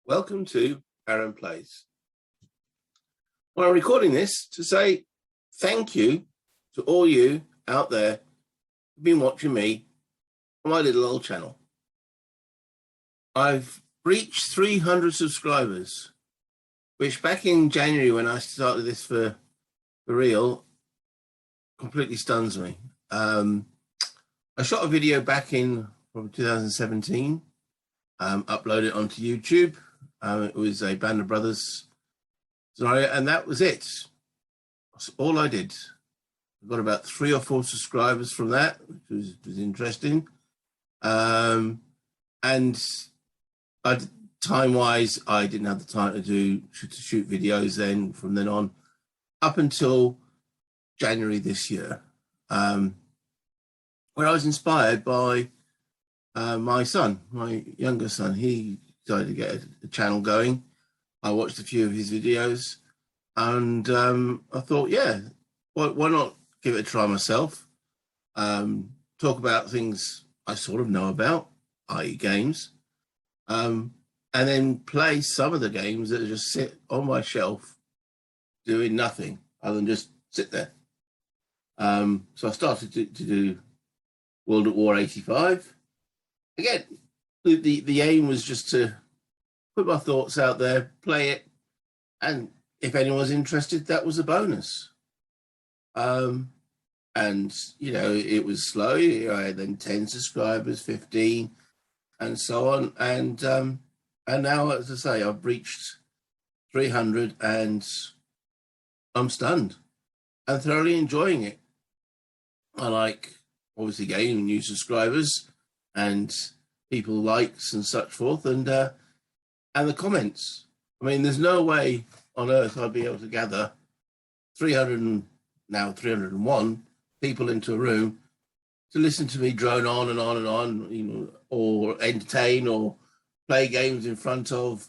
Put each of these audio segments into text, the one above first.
Welcome to Aaron Plays. Well, I'm recording this to say thank you to all you out there who've been watching me on my little old channel. I've reached 300 subscribers, which back in January when I started this for real, completely stuns me. I shot a video back in from 2017, uploaded it onto YouTube. It was a Band of Brothers scenario, and that was it. That's all I did. I got about 3 or 4 subscribers from that, which was interesting. And time-wise, I didn't have the time to shoot videos then, from then on, up until January this year, where I was inspired by my son, my younger son. He decided to get a channel going. I watched a few of his videos, and I thought, yeah, why not give it a try myself? Talk about things I sort of know about, i.e. games, and then play some of the games that just sit on my shelf doing nothing other than just sit there. So I started to do World at War 85. Again, the aim was just to put my thoughts out there, play it, and if anyone's interested, that was a bonus. And, you know, it was slow. I had then 10 subscribers, 15, and so on. And now, as I say, I've reached 300, and I'm stunned and thoroughly enjoying it. I like, obviously, gaining new subscribers and people likes and such forth, and the comments. I mean, there's no way on earth I'd be able to gather 301 people into a room to listen to me drone on and on and on, you know, or entertain or play games in front of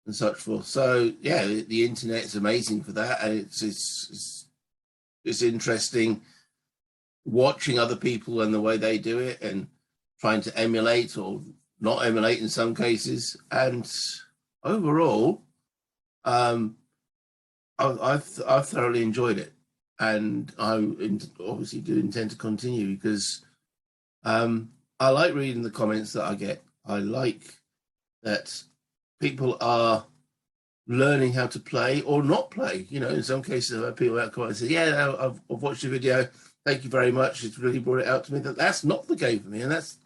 and such forth. So yeah, the internet's amazing for that, and it's interesting watching other people and the way they do it, and trying to emulate or not emulate in some cases. And overall, I've thoroughly enjoyed it, and I obviously do intend to continue, because I like reading the comments that I get. I like that people are learning how to play or not play. You know, in some cases I've had people out comment and say, yeah, I've watched the video, thank you very much, it's really brought it out to me. That's not the game for me, and that's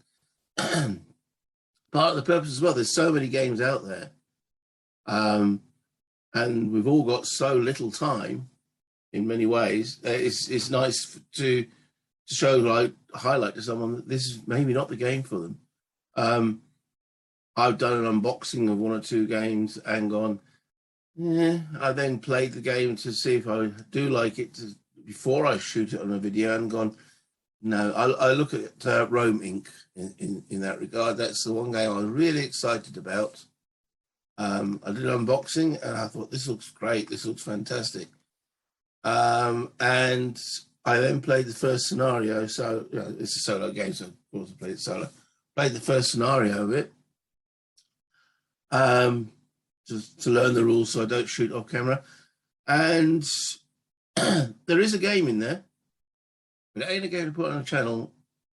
part of the purpose as well. There's so many games out there, and we've all got so little time in many ways. It's nice to show, like, highlight to someone that this is maybe not the game for them. I've done an unboxing of 1 or 2 games and gone, yeah. I then played the game to see if I do like it before I shoot it on a video, and gone, no. I look at Rome Inc. in that regard. That's the one game I was really excited about. I did an unboxing and I thought, this looks great, this looks fantastic. And I then played the first scenario. So, you know, it's a solo game, so of course I played it solo. Played the first scenario of it, to learn the rules so I don't shoot off camera. And there is a game in there, but it ain't a game to put on a channel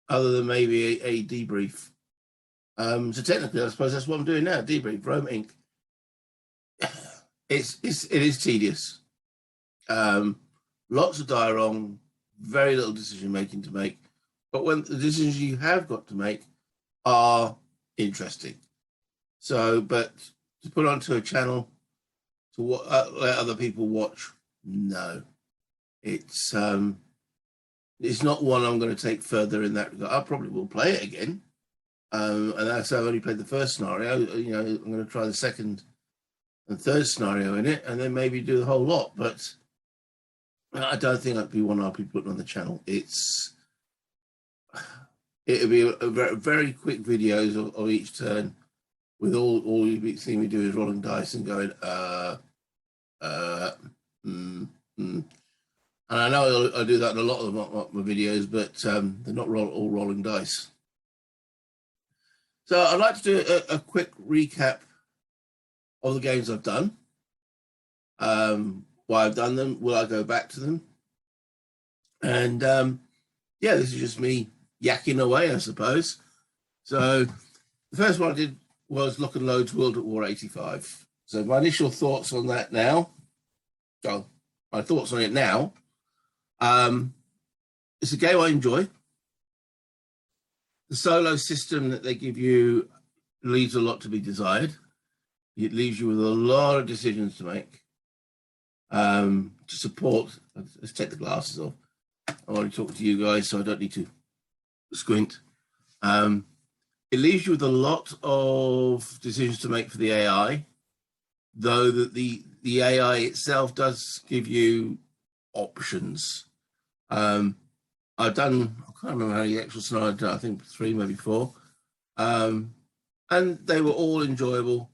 other than maybe a debrief. So technically, I suppose that's what I'm doing now, debrief, Rome Inc. It is tedious. Lots of dialogue, very little decision making to make. But when the decisions you have got to make are interesting. So, but to put onto a channel to let other people watch, no. It's not one I'm going to take further in that regard. I probably will play it again. And that's how I've only played the first scenario. You know, I'm going to try the second and third scenario in it, and then maybe do the whole lot. But I don't think that'd be one I'll be putting on the channel. It'll be a very quick videos of each turn, with all you see me do is rolling dice and going, And I know I do that in a lot of my videos, but they're not all rolling dice. So I'd like to do a quick recap of the games I've done, why I've done them, will I go back to them? And yeah, this is just me yakking away, I suppose. So the first one I did was Lock and Load's World at War 85. So my initial thoughts on that now, so my thoughts on it now, it's a game I enjoy. The solo system that they give you leaves a lot to be desired. It leaves you with a lot of decisions to make. To support, let's take the glasses off. I'm already talking to you guys, so I don't need to squint. It leaves you with a lot of decisions to make for the AI, though that the AI itself does give you options. I've done, I can't remember how many actual scenarios I've done, I think 3, maybe 4. And they were all enjoyable.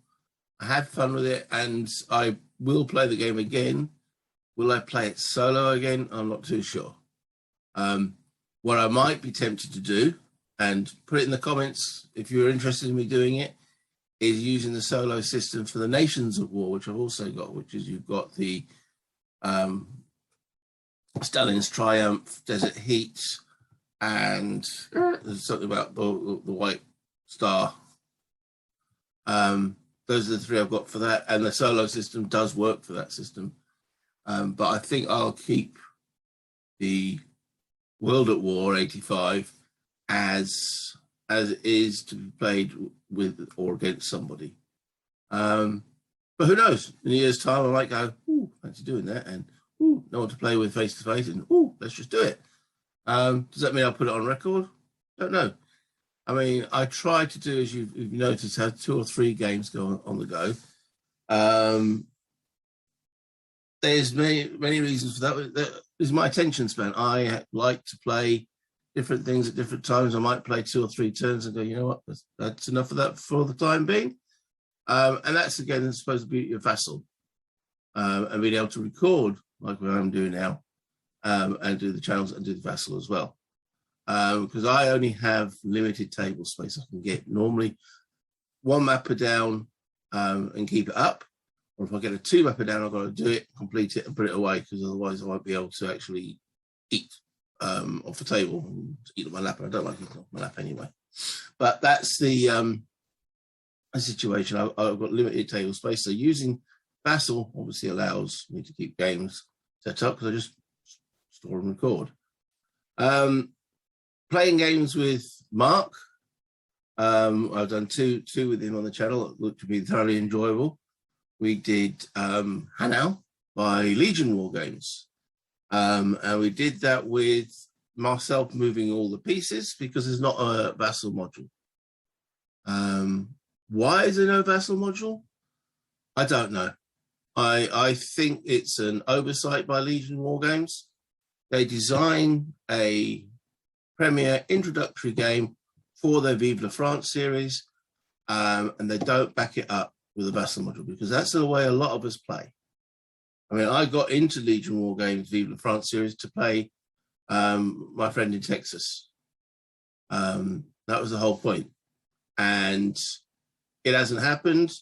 I had fun with it, and I will play the game again. Will I play it solo again? I'm not too sure. What I might be tempted to do, and put it in the comments if you're interested in me doing it, is using the solo system for the Nations at War, which I've also got, which is you've got the Stalin's Triumph, Desert Heat, and there's something about the White Star. Those are the 3 I've got for that, and the solo system does work for that system. But I think I'll keep the World at War 85 as it is to be played with or against somebody. But who knows? In a year's time, I might go, ooh, fancy doing that, and ooh, no one to play with face to face, and ooh, let's just do it. Does that mean I'll put it on record? Don't know. I mean, I try to do, as you've noticed, have 2 or 3 games go on the go. There's many reasons for that. That is my attention span. I like to play different things at different times. I might play 2 or 3 turns and go, you know what, that's enough of that for the time being. And that's, again, supposed to be a vassal. And being able to record, like what I'm doing now, and do the channels and do the vassal as well. Because I only have limited table space I can get. Normally 1 mapper down and keep it up. Or if I get a 2 mapper down, I've got to do it, complete it, and put it away, because otherwise I won't be able to actually eat off the table and eat on my lap. And I don't like eating off my lap anyway. But that's the situation. I've got limited table space. So using Vassal obviously allows me to keep games set up, because I just store and record. Playing games with Mark, I've done two with him on the channel, which would be thoroughly enjoyable. We did Hanau by Legion War Games, and we did that with myself moving all the pieces, because there's not a vassal module. Why is there no vassal module? I don't know. I think it's an oversight by Legion War Games. They design a premier introductory game for their Vive la France series, and they don't back it up with a vassal module, because that's the way a lot of us play. I mean, I got into Legion War Games Vive la France series to play my friend in Texas. That was the whole point. And it hasn't happened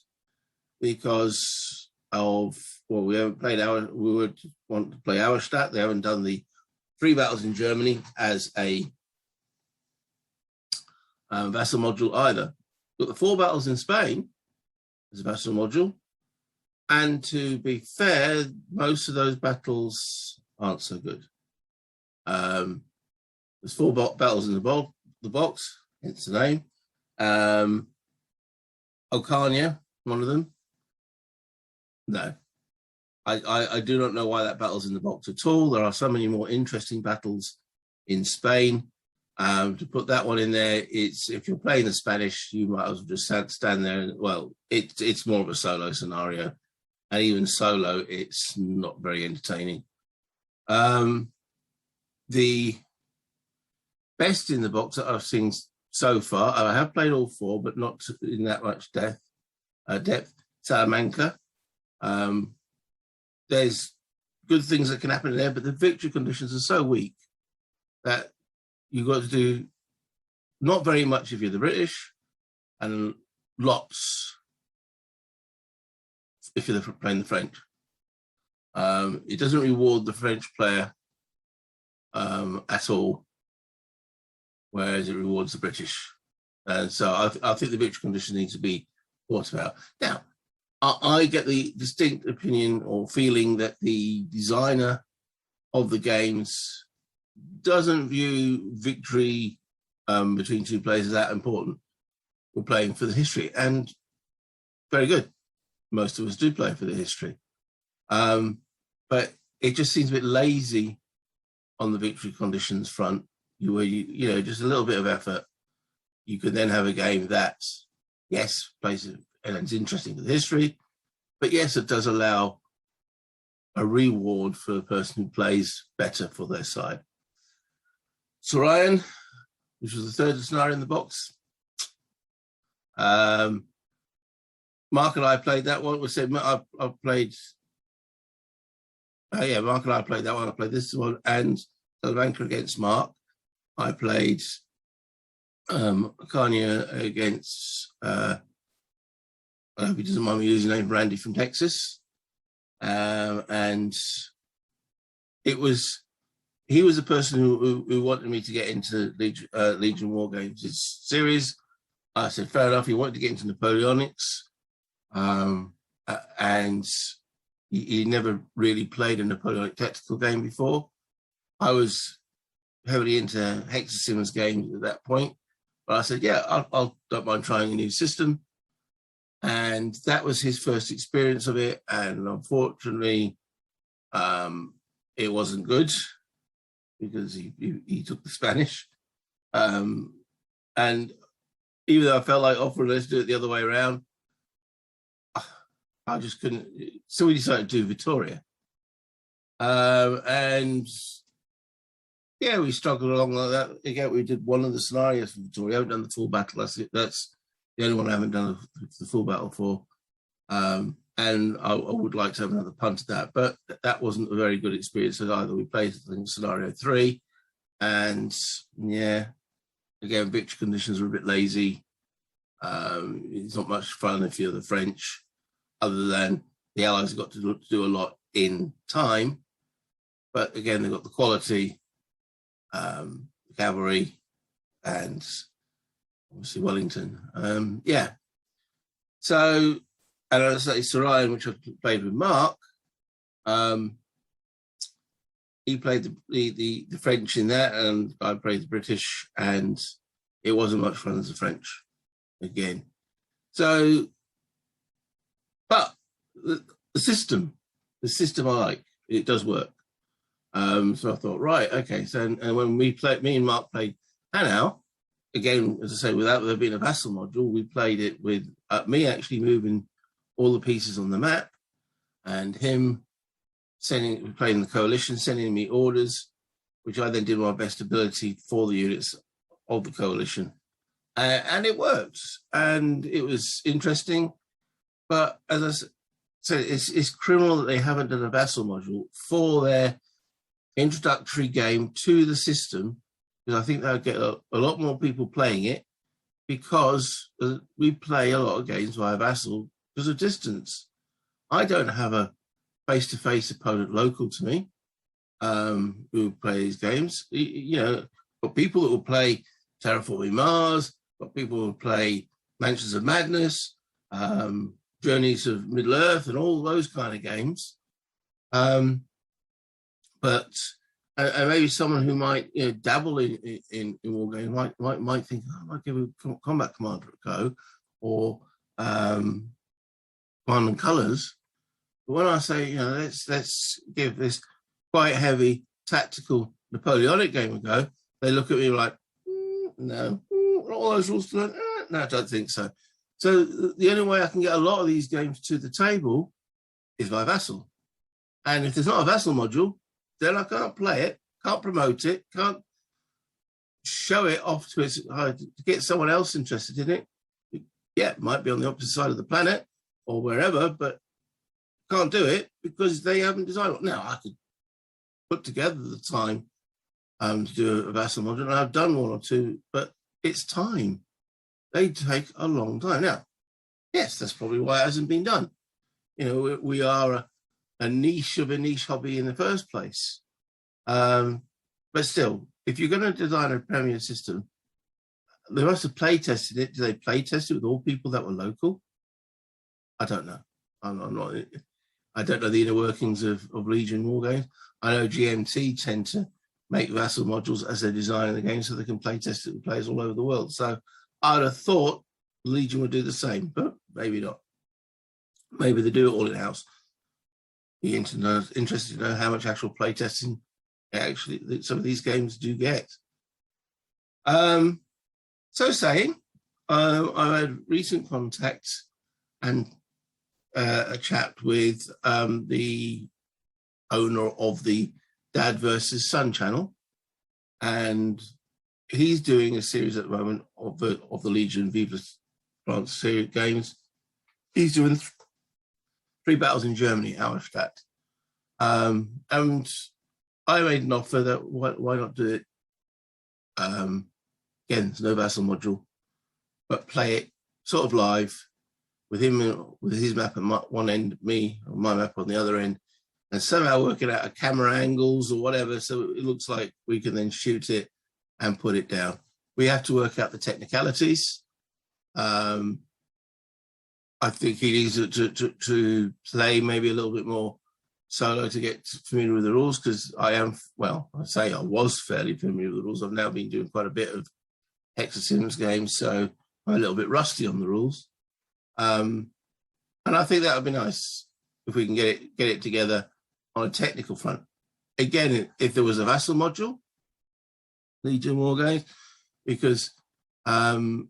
because of, well, we haven't played we would want to play Auerstadt. They haven't done the 3 battles in Germany as a vassal module either. But the 4 battles in Spain as a vassal module. And to be fair, most of those battles aren't so good. There's 4 battles in the box, it's the name. Ocarnia, one of them. No. I do not know why that battle's in the box at all. There are so many more interesting battles in Spain. To put that one in there, it's, if you're playing the Spanish, you might as well just stand there. And, well, it's more of a solo scenario, and even solo, it's not very entertaining. The best in the box that I've seen so far, I have played all 4, but not in that much depth. Salamanca. There's good things that can happen there, but the victory conditions are so weak that you've got to do not very much if you're the British, and lots if you're playing the French. It doesn't reward the French player at all, whereas it rewards the British. And so I think the victory condition needs to be thought about. Now, I get the distinct opinion or feeling that the designer of the games doesn't view victory between two players as that important. We're playing for the history, and very good. Most of us do play for the history. But it just seems a bit lazy on the victory conditions front. You know, just a little bit of effort. You could then have a game that, yes, plays and it's interesting for the history, but yes, it does allow a reward for the person who plays better for their side. Sorian, which was the third scenario in the box. Mark and I played that one. We said I played. Yeah, Mark and I played that one. I played this one and Salamanca against Mark. I played Kanye against. I hope he doesn't mind me using the name Randy from Texas. And he was the person who wanted me to get into Legion War Games series. I said, fair enough. He wanted to get into Napoleonics, and he never really played a Napoleonic tactical game before. I was heavily into Hexasimus games at that point, but I said, yeah, I don't mind trying a new system. And that was his first experience of it. And unfortunately, it wasn't good because he took the Spanish. And even though I felt like, let's do it the other way around, I just couldn't. So we decided to do Vittoria. And yeah, we struggled along like that. Again, we did one of the scenarios for Vittoria. I haven't done the full battle. That's the only one I haven't done the full battle for. And I would like to have another punt at that, but that wasn't a very good experience either. We played, I think, scenario 3, and yeah, again, victory conditions were a bit lazy. It's not much fun if you're the French, other than the Allies got to do a lot in time. But again, they've got the quality, cavalry, and obviously Wellington. Yeah. So, and as I say, Sorian, which I played with Mark, he played the French in that, and I played the British, and it wasn't much fun as the French again. So, but the system I like, it does work. So I thought, right, okay. So, and when me and Mark played Hanau, again, as I say, without there being a vassal module, we played it with me actually moving all the pieces on the map, and him playing the coalition, sending me orders, which I then did my best ability for the units of the coalition. And it worked, and it was interesting. But as I said, it's criminal that they haven't done a vassal module for their introductory game to the system, because I think they'll get a lot more people playing it, because we play a lot of games via vassal because of distance. I don't have a face-to-face opponent local to me who play these games. You know, got people that will play Terraforming Mars, got people who will play Mansions of Madness, Journeys of Middle-earth, and all those kind of games. But maybe someone who might dabble in war games might think, oh, I might give a Combat Commander a go, or Command and Colours. But when I say, let's give this quite heavy tactical Napoleonic game a go, they look at me like, no, all those rules to learn. No, I don't think so. So the only way I can get a lot of these games to the table is by vassal. And if there's not a vassal module, then I can't play it, can't promote it, can't show it off to get someone else interested in it. Yeah, it might be on the opposite side of the planet or wherever, but can't do it because they haven't designed it. Now, I could put together the time to do a vassal module, and I've done one or two, but it's time. They take a long time. Now, yes, that's probably why it hasn't been done. we are a niche of a niche hobby in the first place. But still, if you're going to design a Premier system, they must have play tested it. Do they play test it with all people that were local? I don't know. I'm not. I don't know the inner workings of Legion Wargames. I know GMT tend to make vassal modules as they're designing the game so they can play test it with players all over the world. So I'd have thought Legion would do the same, but maybe not. Maybe they do it all in-house. Be interested to know how much actual play testing actually some of these games do get. So saying, I had recent contact and a chat with the owner of the Dad versus Son channel, and he's doing a series at the moment of the Legion Vive France series games. He's doing 3 battles in Germany, Auerstadt. And I made an offer that why not do it? Again, there's no vassal module, but play it sort of live with him, with his map at one end, me, or my map on the other end, and somehow working out a camera angles or whatever, so it looks like we can then shoot it and put it down. We have to work out the technicalities. I think he needs to play maybe a little bit more solo to get familiar with the rules, because I was fairly familiar with the rules. I've now been doing quite a bit of Hexasims games, so I'm a little bit rusty on the rules. And I think that would be nice if we can get it together on a technical front. Again, if there was a vassal module, Legion Wargames, because Dad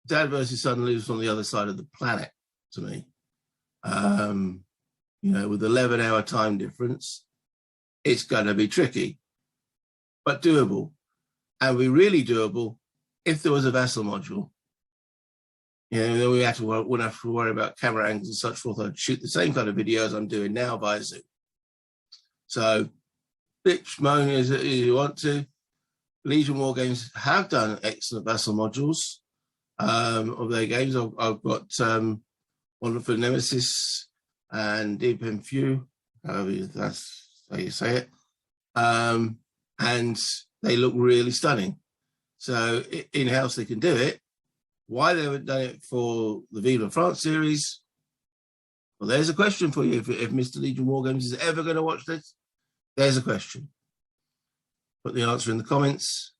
versus Son lives on the other side of the planet to me. With 11-hour time difference, it's going to be tricky, but doable. And be really doable if there was a vassal module. Then we wouldn't have to worry about camera angles and such forth. I'd shoot the same kind of videos I'm doing now via Zoom. So, bitch, moan as you want to. Legion Wargames have done excellent vassal modules of their games. I've got one for Nemesis and Deep and Few, however that's how you say it. And they look really stunning. So in-house they can do it. Why they haven't done it for the Vive France series? Well, there's a question for you. If Mr. Legion Wargames is ever going to watch this, there's a question. Put the answer in the comments.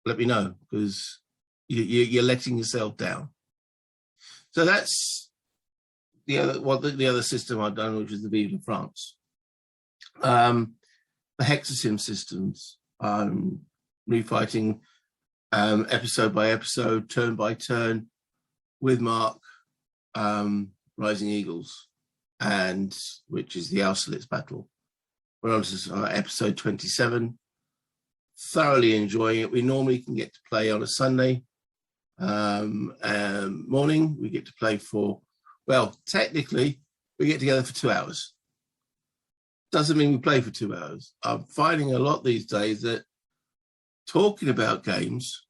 Let me know, because you're letting yourself down. So that's the other system I've done, which is the Vive France. The Hexasim systems, refighting episode by episode, turn by turn, with Mark, Rising Eagles, and which is the Austerlitz battle. We're on to episode 27. Thoroughly enjoying it. We normally can get to play on a Sunday morning. We get to play technically, we get together for 2 hours. Doesn't mean we play for 2 hours. I'm finding a lot these days that talking about games,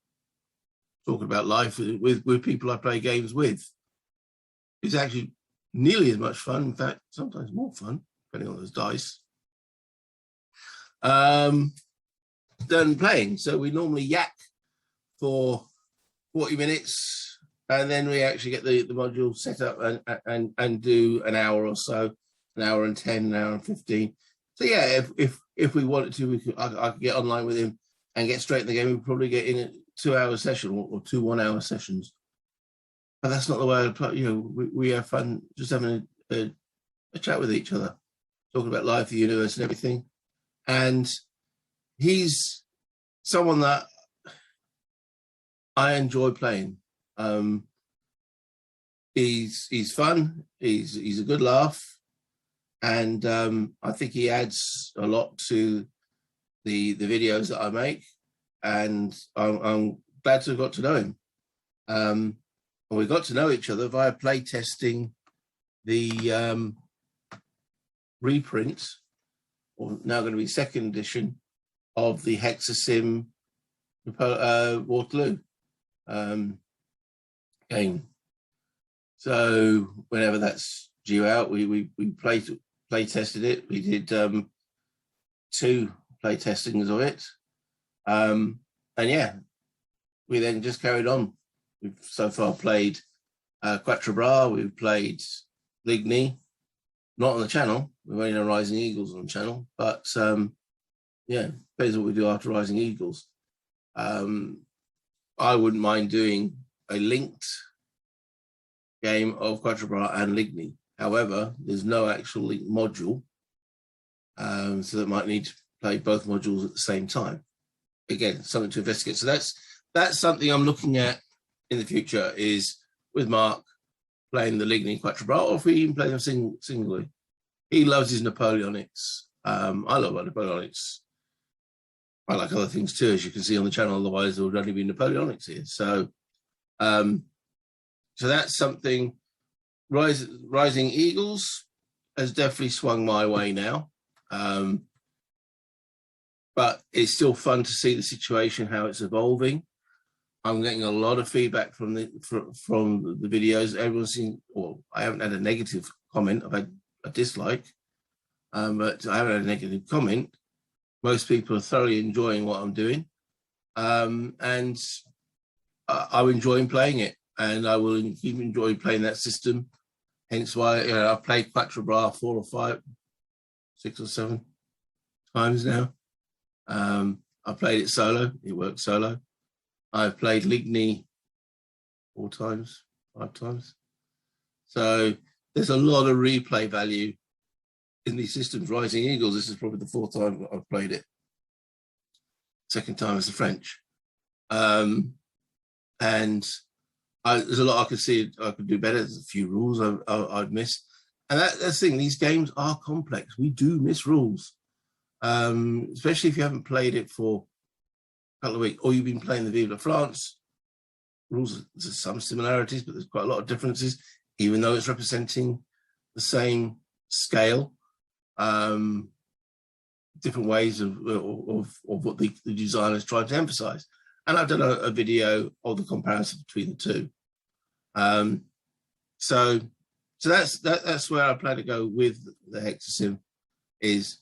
talking about life with people I play games with, is actually nearly as much fun. In fact, sometimes more fun, depending on those dice, than playing. So we normally yak for 40 minutes, and then we actually get the module set up and do an hour or so, an hour and 10, an hour and 15. So yeah, if we wanted to, I could get online with him and get straight in the game. We'd probably get in a 2-hour session or 2 1-hour sessions. But that's not the way I play. We have fun just having a chat with each other, talking about life, the universe, and everything. And he's someone that I enjoy playing. He's fun. He's a good laugh, and I think he adds a lot to the videos that I make. And I'm glad to have got to know him. And we got to know each other via play testing the reprint, or now going to be second edition, of the Hexasim Waterloo game. So whenever that's due out. We play tested it. We did 2 play testings of it, and yeah, we then just carried on. We've so far played Quatre Bras. We've played Ligny, not on the channel. We've only done Rising Eagles on the channel, but yeah, depends what we do after Rising Eagles. I wouldn't mind doing a linked game of Quatre Bras and Ligny. However, there's no actual link module, so that might need to play both modules at the same time. Again, something to investigate. So that's something I'm looking at in the future, is with Mark playing the Ligny Quatre Bras, or if we even play them singly. He loves his Napoleonics. I love my Napoleonics. I like other things too, as you can see on the channel. Otherwise, there would only be Napoleonics here. So, so that's something. Rising Eagles has definitely swung my way now, but it's still fun to see the situation, how it's evolving. I'm getting a lot of feedback from the videos. Everyone's seen, or I haven't had a negative comment. I've had a dislike, but I haven't had a negative comment. Most people are thoroughly enjoying what I'm doing, and I'm enjoying playing it, and I will keep enjoying playing that system. Hence why I've played Quatre Bras 4 or 5, 6 or 7 times now. I've played it solo. It works solo. I've played Ligny 4 times, 5 times. So there's a lot of replay value in these systems. Rising Eagles, this is probably the 4th time I've played it. 2nd time is the French. And there's a lot I could see I could do better. There's a few rules I've missed. And that's the thing, these games are complex. We do miss rules, especially if you haven't played it for a couple of weeks, or you've been playing the Vive la France. Rules, there's some similarities, but there's quite a lot of differences, even though it's representing the same scale. Different ways of what the designers tried to emphasize. And I've done a video of the comparison between the two. So that's where I plan to go with the Hexasim, is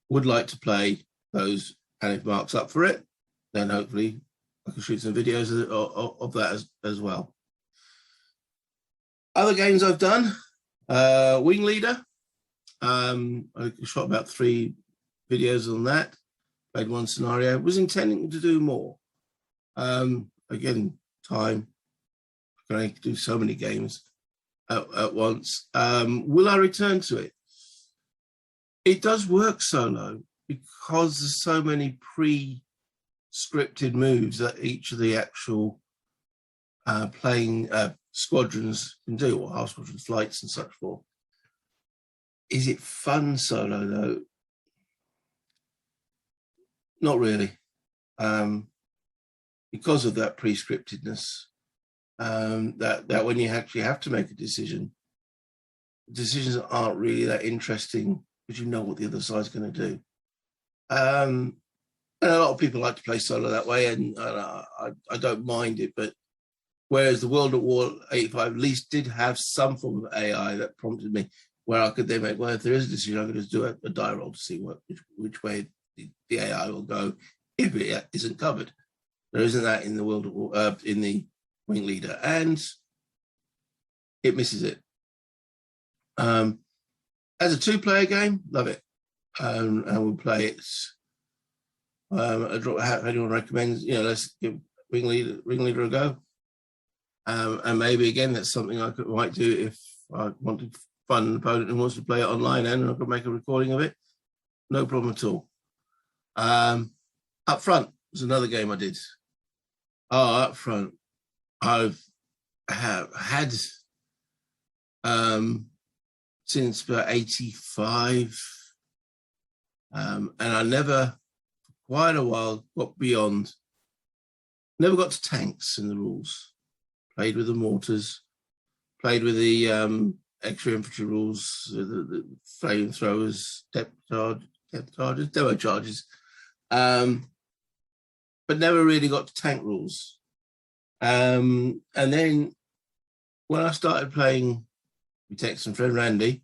would like to play those, and if Mark's up for it, then hopefully I can shoot some videos of that as well. Other games I've done, Wing Leader. I shot about 3 videos on that, played 1 scenario, was intending to do more. Again, time, I can only do so many games at once. Will I return to it? It does work solo because there's so many pre-scripted moves that each of the actual playing squadrons can do, or half squadron flights and such forth. Is it fun solo though? Not really, because of that pre-scriptedness. That when you actually have to make a decision, decisions aren't really that interesting because you know what the other side's going to do. And a lot of people like to play solo that way, and I don't mind it. But whereas the World at War 85 at least did have some form of AI that prompted me, where I could then make, well, if there is a decision, I could just do a die roll to see which way the AI will go if it isn't covered. There isn't that in the World at War, in the Wing Leader, and it misses it. As a 2-player game, love it, and we'll play it. If anyone recommends, let's give Wing Leader a go, and maybe again that's something I might do if I want to find an opponent who wants to play it online, and I could make a recording of it. No problem at all. Up Front was another game I did. Up Front, I've had since about 85, and I never, for quite a while, never got to tanks in the rules. Played with the mortars, played with the extra infantry rules, the flamethrowers, depth charges, demo charges, but never really got to tank rules. And then when I started playing we texted some friend Randy,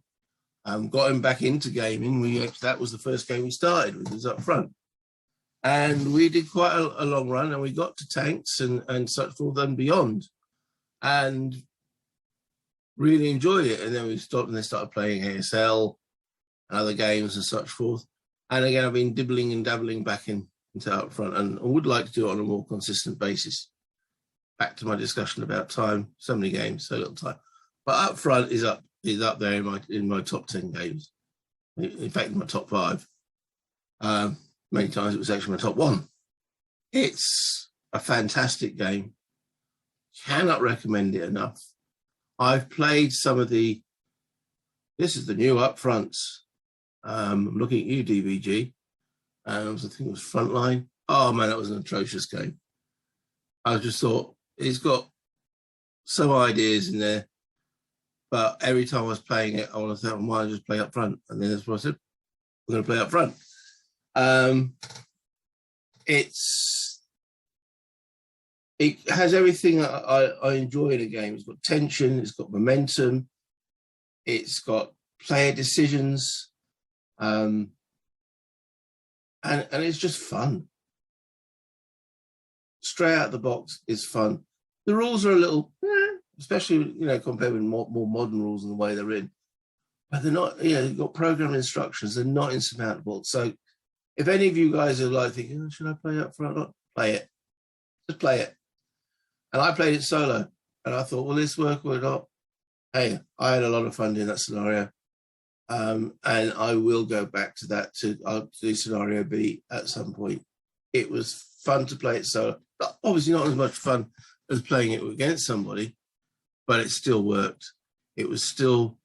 got him back into gaming. That was the first game we started with, was Up Front. And we did quite a long run, and we got to tanks and such forth and beyond, and really enjoyed it. And then we stopped and they started playing ASL and other games and such forth. And again, I've been dibbling and dabbling back into Up Front, and I would like to do it on a more consistent basis. Back to my discussion about time, so many games, so little time. But Up Front is up there in my top 10 games. In fact, in my top 5. Many times it was actually my top 1. It's a fantastic game. Cannot recommend it enough. I've played some of this is the new Up Fronts. I'm looking at you, DVG. I think it was Frontline. Oh man, that was an atrocious game. I just thought, it's got some ideas in there, but every time I was playing it, I want to think, why don't I just play Up Front? And then that's what I said, I'm going to play Up Front. It has everything I enjoy in a game. It's got tension, it's got momentum, it's got player decisions, and it's just fun. Straight out of the box is fun. The rules are a little, especially compared with more modern rules and the way they're in, but they're not. You've got program instructions. They're not insurmountable. So, if any of you guys are like thinking, should I play Up Front? Not play it. Just play it. And I played it solo, and I thought, will this work or not? Hey, I had a lot of fun doing that scenario, and I will go back to that to do scenario B at some point. It was fun to play it solo. Obviously not as much fun as playing it against somebody, but it still worked. It was still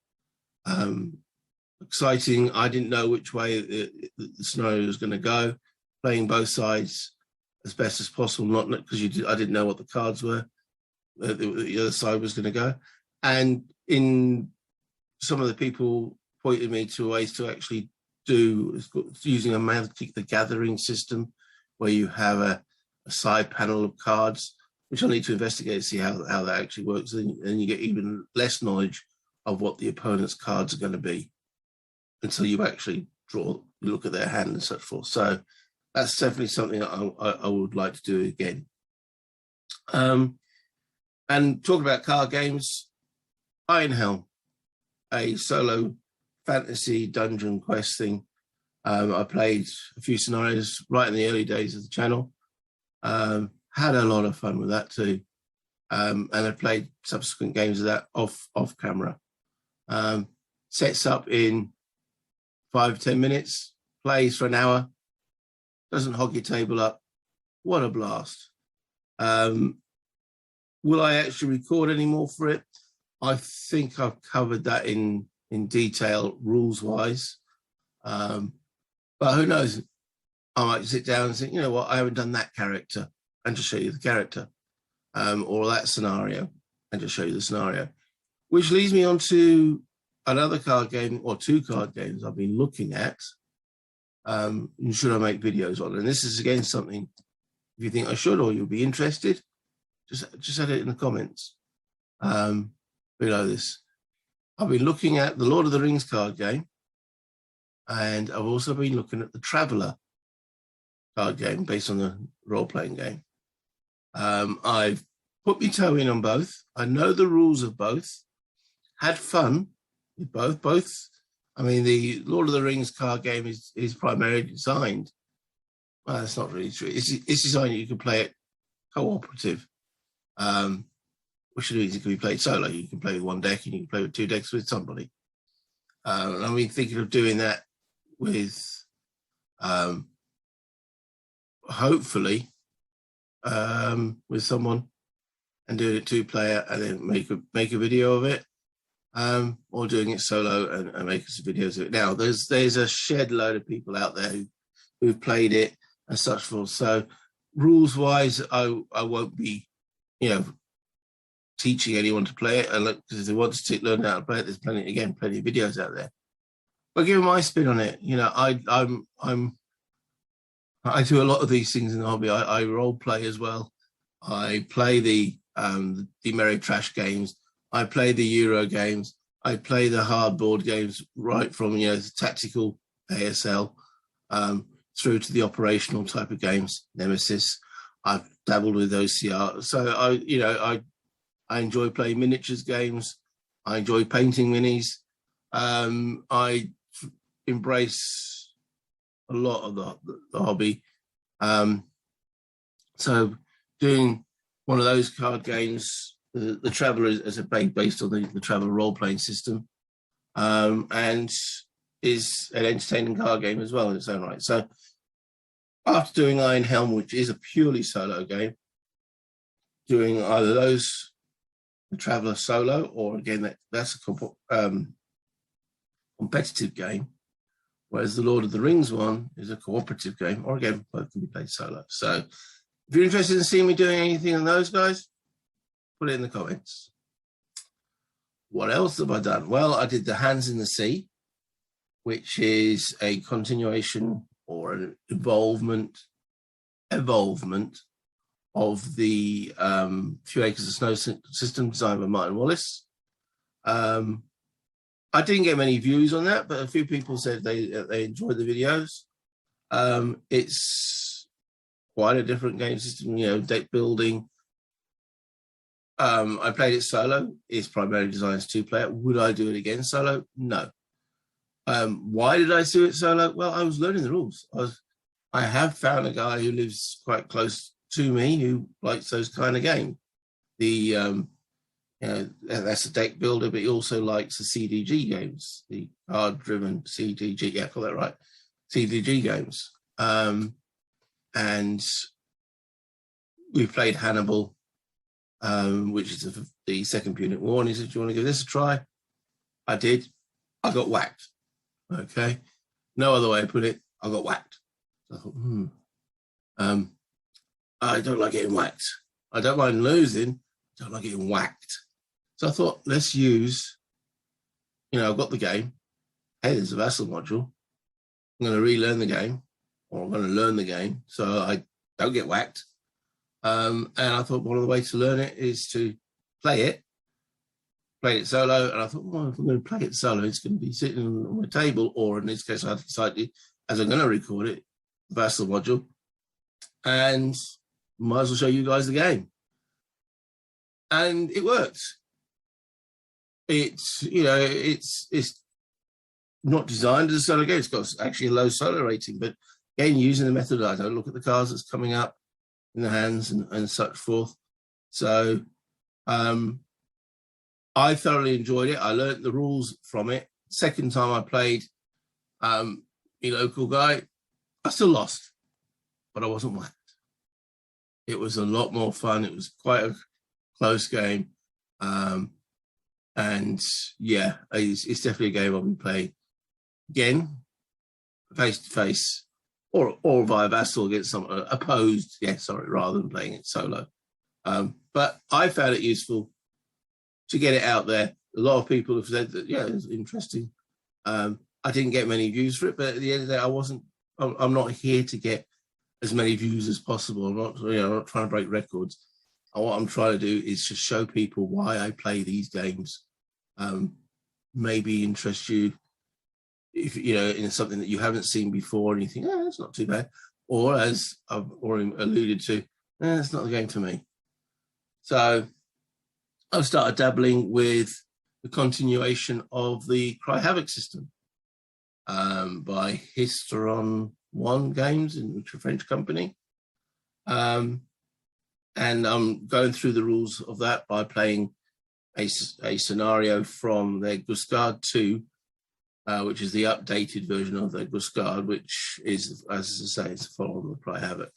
exciting. I didn't know which way the scenario was going to go. Playing both sides as best as possible, not because I didn't know what the cards were. The other side was going to go, and some of the people pointed me to ways to actually do using a Magic the Gathering system, where you have a side panel of cards, which I need to investigate to see how that actually works. And you get even less knowledge of what the opponent's cards are going to be until you actually look at their hand and such forth. So that's definitely something I would like to do again. And talking about card games, Iron Helm, a solo fantasy dungeon quest thing. I played a few scenarios right in the early days of the channel. Had a lot of fun with that too. And I played subsequent games of that off camera. Sets up in 5-10 minutes, plays for an hour, doesn't hog your table up. What a blast. Will I actually record any more for it? I think I've covered that in detail rules-wise. But who knows? I might sit down and think, you know what, I haven't done that character, and just show you the character, or that scenario, and just show you the scenario. Which leads me on to another card game, or 2 card games I've been looking at. Should I make videos on? And this is again something, if you think I should or you'll be interested, just add it in the comments below this. I've been looking at the Lord of the Rings card game, and I've also been looking at the Traveller card game based on the role-playing game. I've put my toe in on both. I know the rules of both. Had fun with both. I mean, the Lord of the Rings card game is primarily designed. Well, that's not really true. It's designed you can play it cooperative, which means it can be played solo. You can play with 1 deck, and you can play with 2 decks with somebody. And I've been thinking of doing that with, hopefully, with someone, and doing it 2-player, and then make a video of it. Or doing it solo and making some videos of it. Now, there's a shed load of people out there who've played it and such forth. So, rules-wise, I won't be, teaching anyone to play it. And because if they want to learn how to play it, there's plenty of videos out there. But giving my spin on it, I do a lot of these things in the hobby. I role play as well. I play the Merry Trash games. I play the Euro games. I play the hard board games right from, the tactical ASL through to the operational type of games, Nemesis. I've dabbled with OCR. So I enjoy playing miniatures games. I enjoy painting minis. I embrace a lot of the hobby. So doing one of those card games, the Traveller is based on the Traveller role-playing system, and is an entertaining card game as well in its own right. So after doing Iron Helm, which is a purely solo game, doing either those, the Traveller solo, or again, that's a competitive game, whereas the Lord of the Rings one is a cooperative game, or again, both can be played solo. So if you're interested in seeing me doing anything on those guys, put it in the comments. What else have I done? Well, I did the Hands in the Sea, which is a continuation or an evolvement of the Few Acres of Snow system designed by Martin Wallace. I didn't get many views on that, but a few people said they enjoyed the videos. It's quite a different game system, deck building. I played it solo. It's primarily designed as 2-player. Would I do it again solo? No. Why did I do it solo? Well, I was learning the rules. I have found a guy who lives quite close to me who likes those kind of games. That's a deck builder, but he also likes the CDG games, the card-driven CDG. Yeah, I got that right. CDG games. And we played Hannibal, which is the second Punic War. And he said, "Do you want to give this a try?" I did. I got whacked. Okay. No other way to put it. I got whacked. So I thought, I don't like getting whacked. I don't mind losing. I don't like getting whacked. So I thought, let's use, I've got the game. Hey, there's a vassal module. I'm going to relearn the game, or I'm going to learn the game so I don't get whacked. And I thought one of the ways to learn it is to play it solo. And I thought, well, if I'm going to play it solo, it's going to be sitting on my table, or in this case, I decided, as I'm going to record it, the vassal module, and might as well show you guys the game. And it works. It's not designed as a solo game. It's got actually a low solo rating, but again, using the method, I don't look at the cards that's coming up in the hands and such forth. So I thoroughly enjoyed it. I learned the rules from it. Second time I played local guy, I still lost, but I wasn't whacked. It was a lot more fun. It was quite a close game. And yeah, it's definitely a game I'll be playing again, face to face, or via vassal against someone opposed. Yeah, sorry, rather than playing it solo. But I found it useful to get it out there. A lot of people have said that, yeah, it's interesting. I didn't get many views for it, but at the end of the day, I'm not here to get as many views as possible. I'm not trying to break records. And what I'm trying to do is just show people why I play these games. Maybe interest you, if in something that you haven't seen before, and you think, oh, that's not too bad. Or as I've already alluded to, it's not the game for me. So I've started dabbling with the continuation of the Cry Havoc system by Historon One Games, which is a French company. And I'm going through the rules of that by playing a scenario from their Guiscard 2, which is the updated version of their Guiscard, which is, as I say, it's a follow-on of Cry Havoc.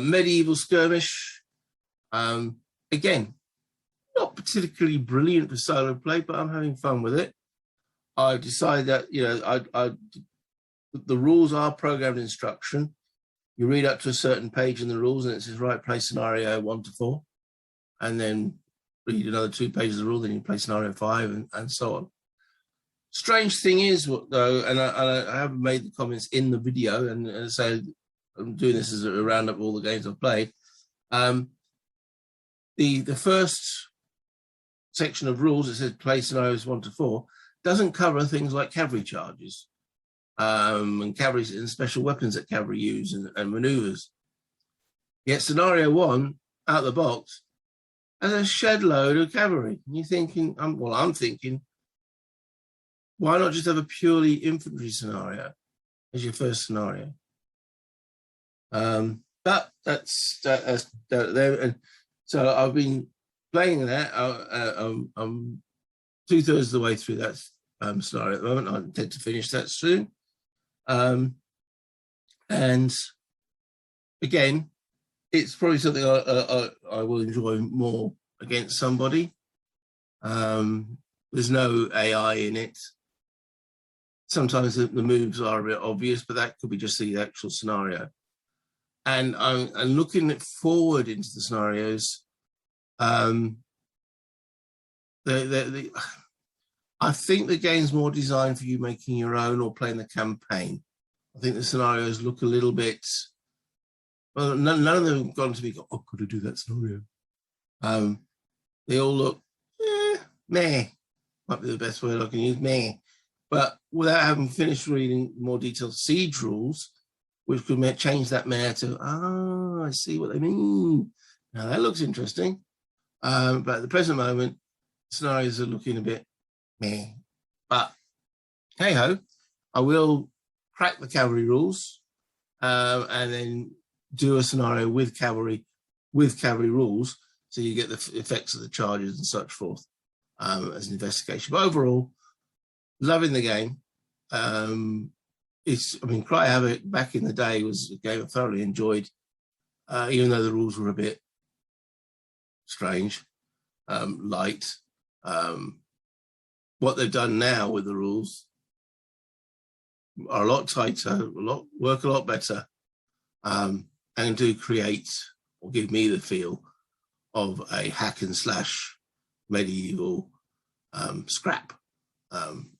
Medieval Skirmish, again, not particularly brilliant for solo play, but I'm having fun with it. I've decided that, the rules are programmed instruction. You read up to a certain page in the rules and it says, right, play scenario 1 to 4, and then read another 2 pages of the rule, then you play scenario 5 and so on. Strange thing is, though, and I haven't made the comments in the video, and so I'm doing this as a roundup of all the games I've played. The first section of rules that says play scenarios 1 to 4 doesn't cover things like cavalry charges and cavalry and special weapons that cavalry use and maneuvers. Yet scenario 1 out of the box has a shed load of cavalry. And you're thinking, I'm thinking, why not just have a purely infantry scenario as your first scenario? But that's there. And so I've been playing that. I'm 2/3 of the way through that scenario at the moment. I intend to finish that soon. And again, it's probably something I will enjoy more against somebody. There's no AI in it. Sometimes the moves are a bit obvious, but that could be just the actual scenario. And I'm looking forward into the scenarios. I think the game's more designed for you making your own or playing the campaign. I think the scenarios look a little bit. Well, none of them have gone to me. Oh, could I do that scenario? They all look meh. Might be the best word I can use, meh. But without having finished reading more detailed siege rules, which could change that meh to, I see what they mean. Now that looks interesting. But at the present moment, scenarios are looking a bit meh. But hey ho, I will crack the cavalry rules and then do a scenario with cavalry rules, so you get the effects of the charges and such forth as an investigation. But overall, loving the game. Cry Havoc back in the day was a game I thoroughly enjoyed, even though the rules were a bit strange, light. What they've done now with the rules are a lot tighter, work a lot better, and do create or give me the feel of a hack and slash medieval scrap.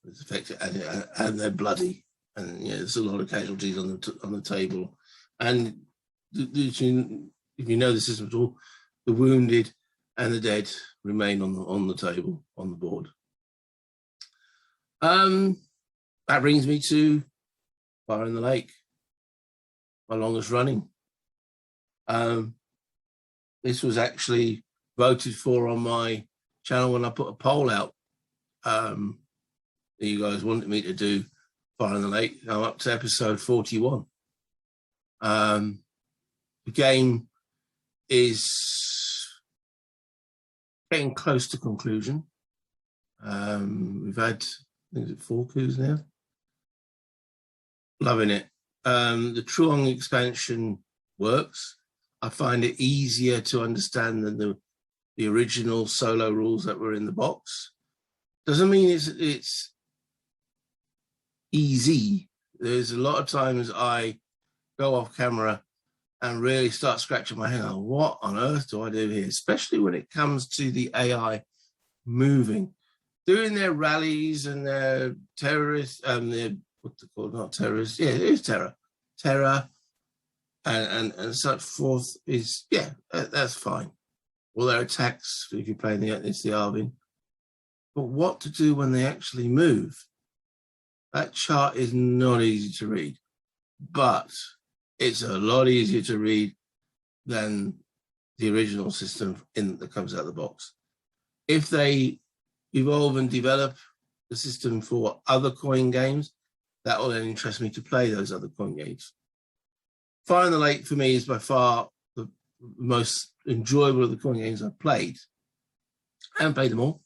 It's effective, and they're bloody, and there's a lot of casualties on the table. And if you know the system at all, the wounded and the dead remain on the table, on the board. That brings me to Fire in the Lake, my longest running. This was actually voted for on my channel when I put a poll out. You guys wanted me to do Fire in the Lake. I'm up to episode 41. The game is getting close to conclusion. We've had, I think, 4 coups now. Loving it. The Truong expansion works. I find it easier to understand than the original solo rules that were in the box. Doesn't mean it's easy. There's a lot of times I go off camera and really start scratching my head on what on earth do I do here, especially when it comes to the AI moving, doing their rallies and their terrorists, their, what's it called, not terrorists, yeah, it is terror and such forth is, yeah, that's fine. Well, their attacks, if you're playing it's the Arvin. But what to do when they actually move? That chart is not easy to read, but it's a lot easier to read than the original system that comes out of the box. If they evolve and develop the system for other coin games, that will then interest me to play those other coin games. Fire in the Lake for me is by far the most enjoyable of the coin games I've played. I haven't played them all.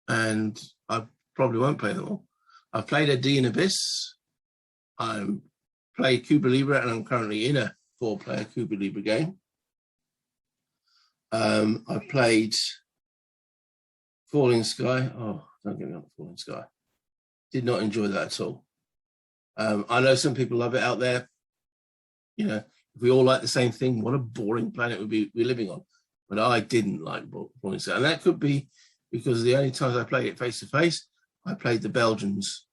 And I probably won't play them all. I've played a D and Abyss. I played Cuba Libre, and I'm currently in a 4-player Cuba Libre game. I played Falling Sky. Oh, don't get me on Falling Sky. Did not enjoy that at all. I know some people love it out there. You know, if we all like the same thing, what a boring planet we're living on. But I didn't like Falling Sky. And that could be because the only times I played it face to face, I played the Belgians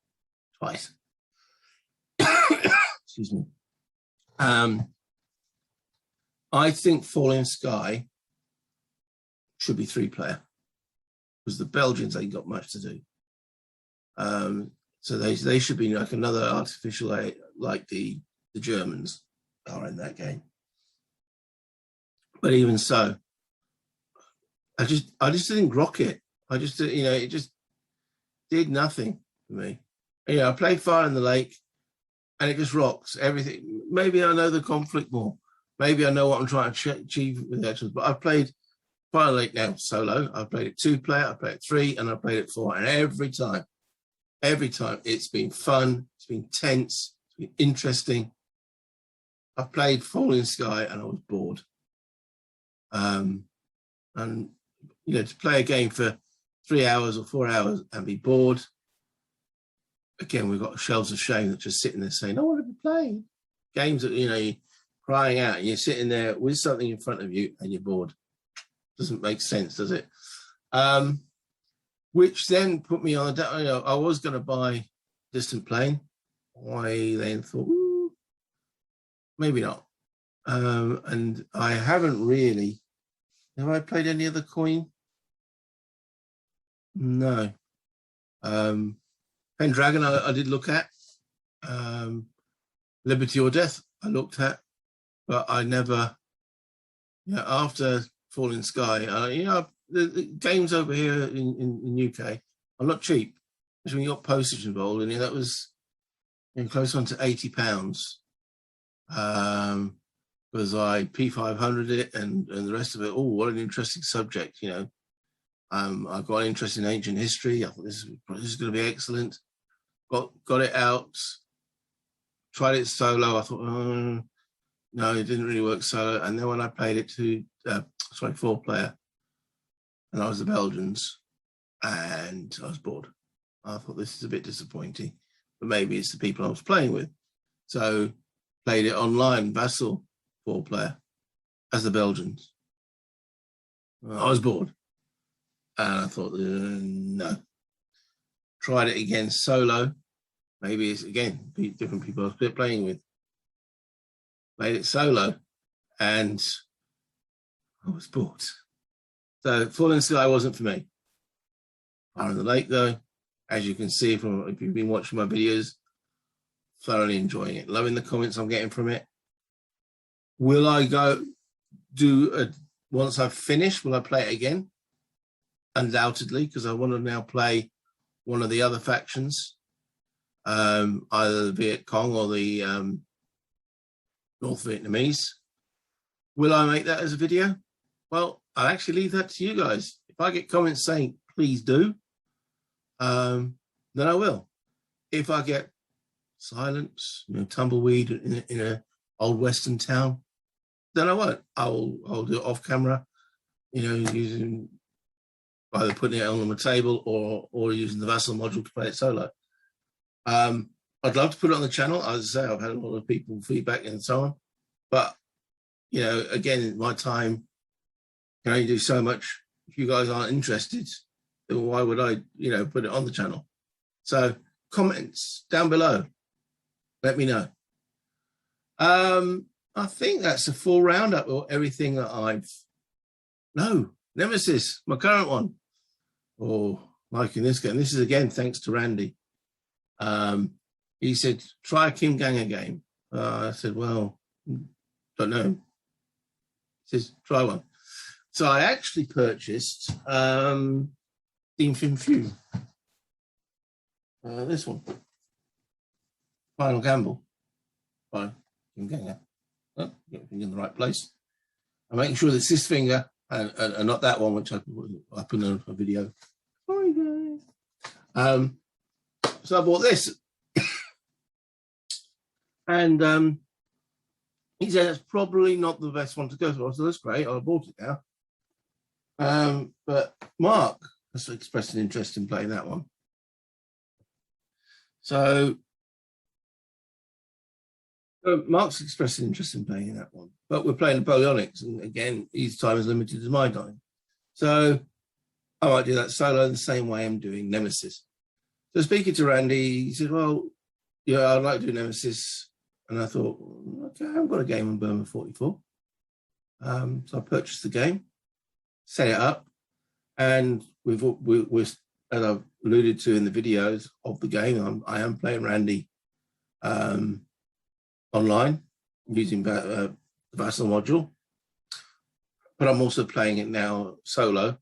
twice. Excuse me. I think Falling Sky should be 3-player, because the Belgians ain't got much to do. So they should be like another artificial like the Germans are in that game. But even so, I just didn't grok it. I just, it just did nothing for me. I played Fire in the Lake, and it just rocks everything. Maybe I know the conflict more. Maybe I know what I'm trying to achieve with the actions. But I've played Fire in the Lake now solo. I've played it 2-player, I've played it 3, and I've played it 4. And every time it's been fun, it's been tense, it's been interesting. I've played Falling Sky and I was bored. And to play a game for 3 hours or 4 hours and be bored, again, we've got shelves of shame that just sitting there saying, I want to be playing games that, you're crying out, and you're sitting there with something in front of you and you're bored. Doesn't make sense, does it? Which then put me on, I was going to buy Distant Plane. I then thought, maybe not. And I haven't really. Have I played any other coin? No. Pendragon I did look at. Liberty or Death I looked at, but I never, after Falling Sky, the games over here in UK are not cheap, especially when you got postage involved, and that was close on to £80. Because I P500 it and the rest of it. Oh, what an interesting subject, I got an interest in ancient history. I thought this is going to be excellent. Got it out, tried it solo. I thought, no, it didn't really work solo. And then when I played it 4-player, and I was the Belgians, and I was bored. I thought, this is a bit disappointing, but maybe it's the people I was playing with. So played it online, Vassal 4-player, as the Belgians. I was bored. And I thought, no. Tried it again solo. Maybe it's, again, different people I was playing with. Played it solo, and I was bored. So Falling Sky wasn't for me. Fire in the Lake, though, as you can see if you've been watching my videos, thoroughly enjoying it. Loving the comments I'm getting from it. Will I go once I've finished, will I play it again? Undoubtedly, because I want to now play one of the other factions, either the Viet Cong or the North Vietnamese. Will I make that as a video? Well, I'll actually leave that to you guys. If I get comments saying, please do, then I will. If I get silence, tumbleweed in a old Western town, then I won't. I'll do it off camera, using either putting it on the table or using the Vassal module to play it solo. I'd love to put it on the channel. As I say, I've had a lot of people feedback and so on. But, again, my time can only do so much. If you guys aren't interested, then why would I, put it on the channel? So comments down below. Let me know. I think that's a full roundup of everything that Nemesis, my current one. Or like in this game. This is again thanks to Randy. He said, try a Kim Ganger game. I said, well, don't know. He says, try one. So I actually purchased Team Fin Few. This one. Final Gamble by Kim Ganger. Oh, get your finger in the right place. I'm making sure that it's this finger and not that one, which I put in a video. Sorry, guys. So I bought this. And he said it's probably not the best one to go for. So that's great. I bought it now. But Mark has expressed an interest in playing that one. So Mark's expressed an interest in playing that one. But we're playing Napoleonics. And again, his time is limited to my time. So I might do that solo in the same way I'm doing Nemesis. So speaking to Randy, he said, well, I'd like to do Nemesis. And I thought, okay, I've got a game on Burma 44. So I purchased the game. set it up, and we're, as I've alluded to in the videos of the game, I am playing Randy online using the Vassal module, but I'm also playing it now solo,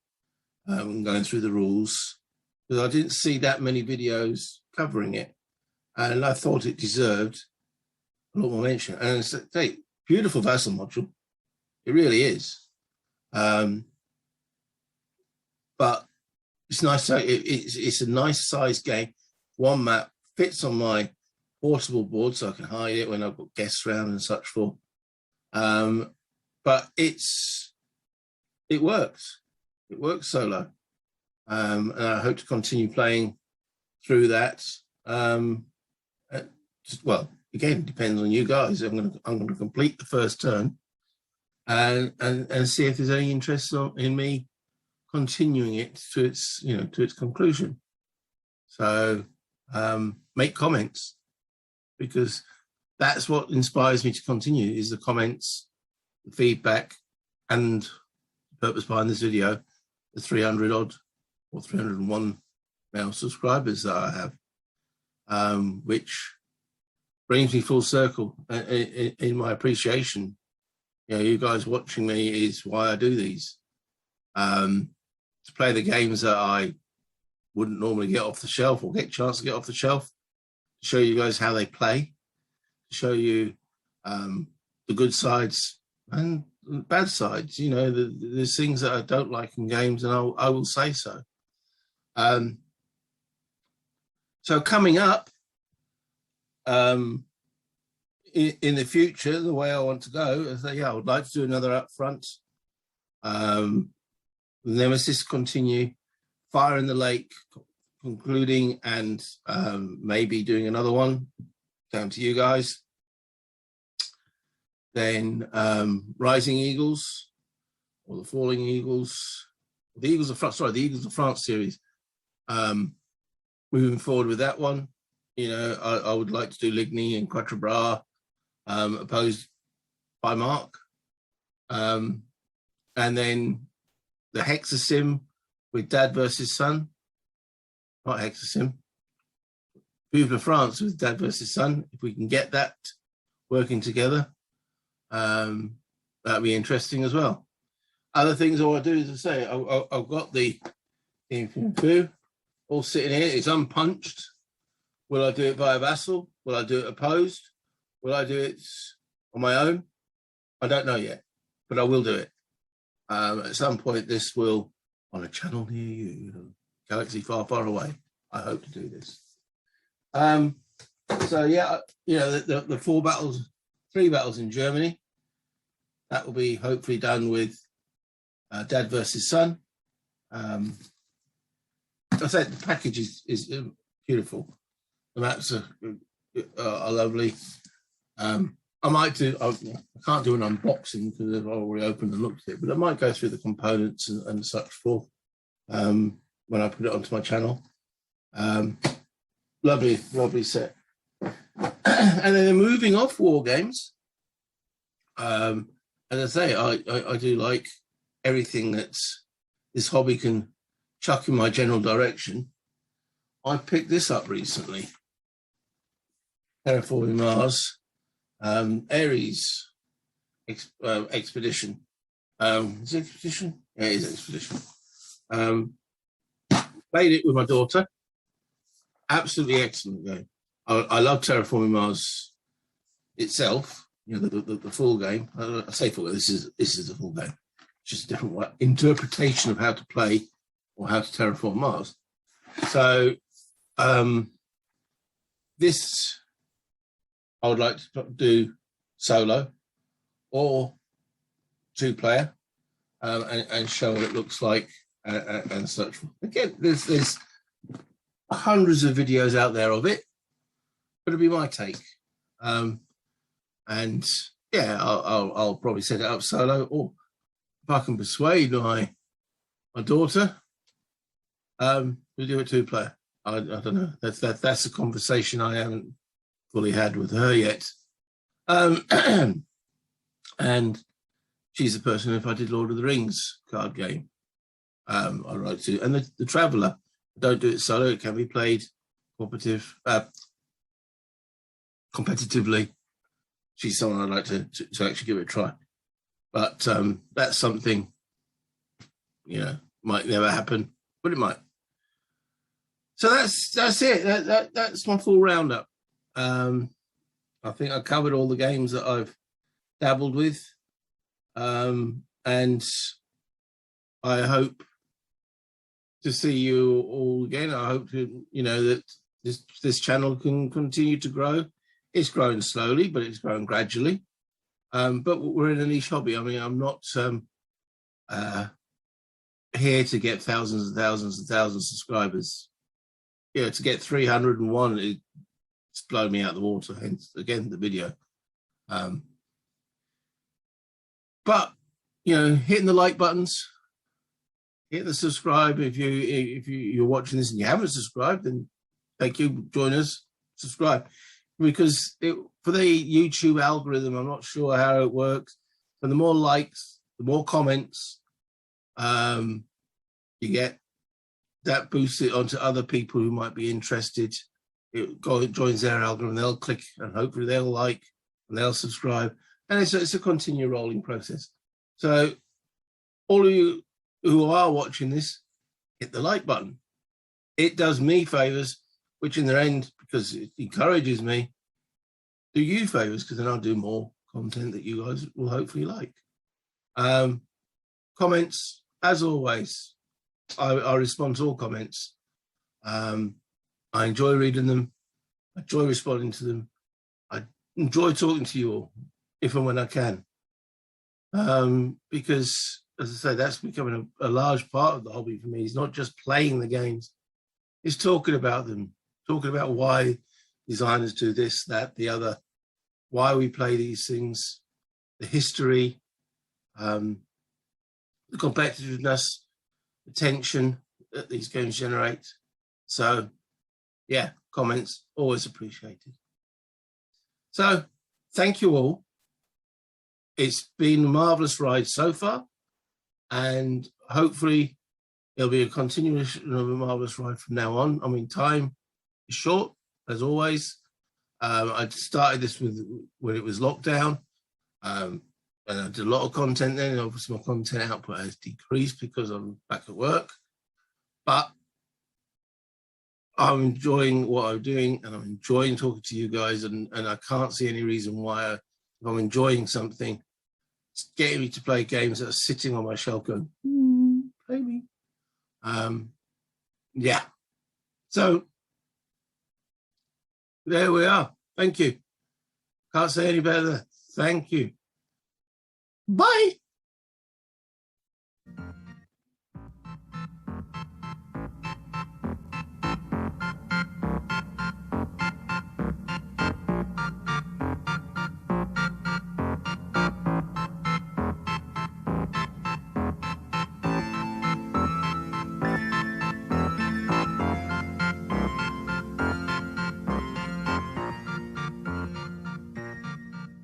going through the rules, because I didn't see that many videos covering it, and I thought it deserved a lot more mention. And it's a beautiful Vassal module, it really is. But it's nice. It's a nice size game. One map fits on my portable board, so I can hide it when I've got guests around and such forth. But it works. It works solo, and I hope to continue playing through that. Well, again, it depends on you guys. I'm going to complete the first turn, and see if there's any interest in me continuing it to its conclusion. So make comments, because that's what inspires me to continue, is the comments, the feedback, and the purpose behind this video, the 300 odd or 301 now subscribers that I have, which brings me full circle in my appreciation. You guys watching me is why I do these. To play the games that I wouldn't normally get off the shelf or get a chance to get off the shelf, to show you guys how they play, to show you the good sides and the bad sides. There's things that I don't like in games, and I will say so. So coming up in the future, the way I want to go is that, I would like to do another upfront. Nemesis continue, Fire in the Lake concluding, and maybe doing another one, down to you guys. Then Rising Eagles, or the Falling Eagles, the Eagles of France series. Moving forward with that one, I would like to do Ligny and Quatre Bras, opposed by Mark, and then the Hexasim with Dad versus Son, not Hexasim, Vive France with Dad versus Son. If we can get that working together, that'd be interesting as well. Other things I want to do is to say, I've got the Info all sitting here. It's unpunched. Will I do it via Vassal? Will I do it opposed? Will I do it on my own? I don't know yet, but I will do it. At some point, this will, on a channel near you, galaxy far, far away. I hope to do this. So yeah, the 3 battles in Germany. That will be hopefully done with Dad versus Son. I said the package is beautiful. The maps are lovely. I might do. I can't do an unboxing because I've already opened and looked at it, but I might go through the components and such forth when I put it onto my channel. Lovely set. And then moving off war games. As I say, I do like everything that's this hobby can chuck in my general direction. I picked this up recently. Terraforming Mars. Ares expedition. Is it expedition? Yeah, it is expedition. Played it with my daughter. Absolutely excellent game. I love Terraforming Mars itself. The full game. I say full. This is the full game. It's just a different interpretation of how to play or how to terraform Mars. So this I would like to do solo or 2-player and show what it looks like and such. Again, there's hundreds of videos out there of it, but it'll be my take. And yeah, I'll probably set it up solo, or if I can persuade my daughter, we'll do a 2-player. I don't know. That's a conversation I haven't fully had with her yet. And she's the person, if I did Lord of the Rings card game, I like to, and the Traveller. Don't do it solo. It can be played competitively. She's someone I'd like to actually give it a try. But that's something, might never happen, but it might. So that's it. That's my full roundup. I think I covered all the games that I've dabbled with, and I hope to see you all again. I hope that this channel can continue to grow. It's growing slowly, but it's growing gradually. But we're in a niche hobby. I mean, I'm not here to get thousands and thousands and thousands of subscribers. To get 301, it's blown me out the water. Hence, again, the video. But hitting the like buttons, hit the subscribe. If you're watching this and you haven't subscribed, then thank you. Join us, subscribe, because for the YouTube algorithm, I'm not sure how it works. But the more likes, the more comments you get, that boosts it onto other people who might be interested. It joins their algorithm. They'll click and hopefully they'll like and they'll subscribe. And it's a continual rolling process. So all of you who are watching this, hit the like button. It does me favors, which in the end, because it encourages me, do you favors, because then I'll do more content that you guys will hopefully like. Comments, as always, I respond to all comments. I enjoy reading them. I enjoy responding to them. I enjoy talking to you all, if and when I can. Because, as I say, that's becoming a large part of the hobby for me. It's not just playing the games. It's talking about them, talking about why designers do this, that, the other, why we play these things, the history, the competitiveness, the tension that these games generate. So, yeah, comments, always appreciated. So, thank you all. It's been a marvellous ride so far, and hopefully it'll be a continuation of a marvellous ride from now on. I mean, time is short, as always. I started this when it was lockdown, and I did a lot of content then, and obviously my content output has decreased because I'm back at work. But I'm enjoying what I'm doing, and I'm enjoying talking to you guys, and I can't see any reason why, if I'm enjoying something, it's getting me to play games that are sitting on my shelf going, play me. Yeah. So there we are. Thank you. Can't say any better. Thank you. Bye.